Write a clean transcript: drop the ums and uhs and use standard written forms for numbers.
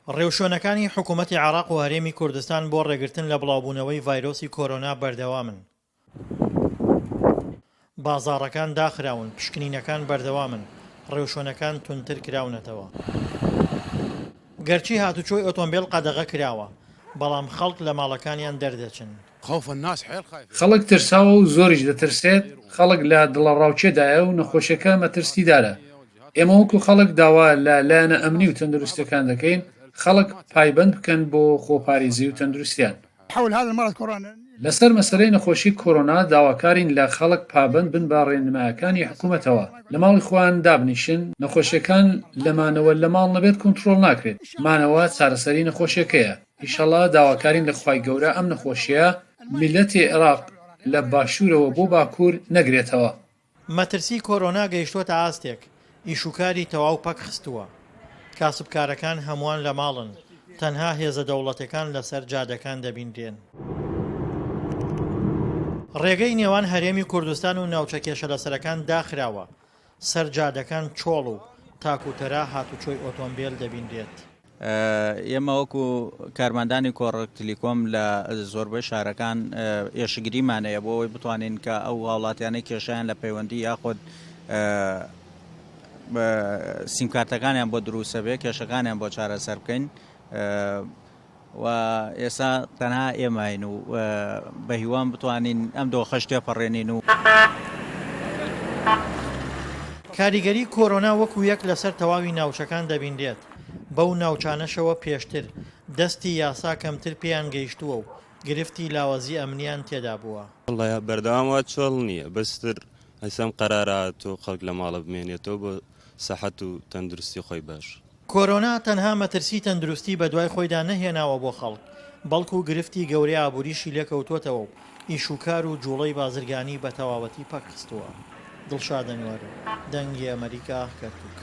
ڕێوشۆنەکانی حکوومەتی عێراق و هەرێمی کوردستان بۆ ڕێگرتن لە بڵاوبوونەوەی ڤایرۆسی کۆرۆنا بەردەوامن. بازاڕەکان داخراون، پشکنینەکان بەردەوامن، ڕێوشۆنەکان تونتر کراونەتەوە. گەرچی هاتوچۆی ئۆتۆمبیل قەدەغە کراوە، بەڵام خەڵک لە ماڵەکانیان دەردەچن. خەڵک ترساوە و زۆریش دەترسێت. خەڵک لە دڵەڕاوچێدایە و نەخۆشیەکە مەترسیدارە. ئێمە وەکو خەڵک داوا لە لایەنە ئەمنی و تەندروستەکان دەکەین خەڵک پایبەند بکەن بۆ خۆپارێزی و تەندروستیان. لەسەر مەسەلەی نەخۆشی کۆرۆنا داواکارین لە خەڵک پابند بن بە ڕێنمایەکانی حکوومەتەوە لە ماڵی خۆیان دابنیشن. نەخۆشیەکان لەمانەوە لە ماڵ نەبێت کۆنتڕۆڵ ناکرێت. مانەوە چارەسەری نەخۆشیەکەیە. ئیشەڵا داواکارین لە خوای گەورە ئەم نەخۆشیە میلەتی عێراق لە باشوورەوە بۆ باکوور نەگرێتەوە. مەترسی کۆرۆنا گەیشتووەتە ئاستێک، ئیشوکاری تەواو پەک خستووە. کاسبکارەکان هەمووان لە ماڵن، تەنها هێزە دەوڵەتەکان لەسەر جادەکان دەبیندرێن. ڕێگەی نێوان هەرێمی کوردستان و ناوچە کێشە لەسەرەکان داخراوە، سەر جادەکان چۆڵ و تاکوتەرا هاتوچۆی ئۆتۆمبیل دەبیندرێت. ئێمە وەکو کارمەندانی کۆڕک تلیکۆم لە زۆربەی شارەکان ئێشگریمانەیە بۆ ئەوەی بتوانین کە ئەو هاوڵاتیانەی کێشیان لە پەیوەندی یاخود سیمکارتەکانیان بۆ دروستە بێ کێشەکانیان بۆ چارەسەر بکەین و ئێستا تەنها ئێماین و بە هیوان بتوانین ئەم دۆخەش تێپەڕێنین و کاریگەری کۆرۆنا وەکو یەک لەسەر تەواوی ناوچەکان دەبیندرێت. بەو ناوچانەشەوە پێشتر دەستی یاسا کەمتر پێیان گەیشتووە و گرفتی لاوەزی ئەمنیان تێدا بووە. بەردەوامەوە چۆڵ نییە، بەستر هەسەم قەرارات و خەڵک لە ماڵە بمێنێتەوە بۆ سەحەت و تەندروستی خۆی باش. کۆرۆنا تەنها مەترسی تەندروستی بە دوای خۆیدا نەهێناوە بۆ خەڵک، بەڵکو گرفتی گەورەی ئابووریشی لێکەوتوتەوە و ئیشوکار و جوڵەی بازرگانی بە تەواوەتی پەک خستووە. دڵشادەنوەر، دەنگی ئەمریکا، کەرکووک.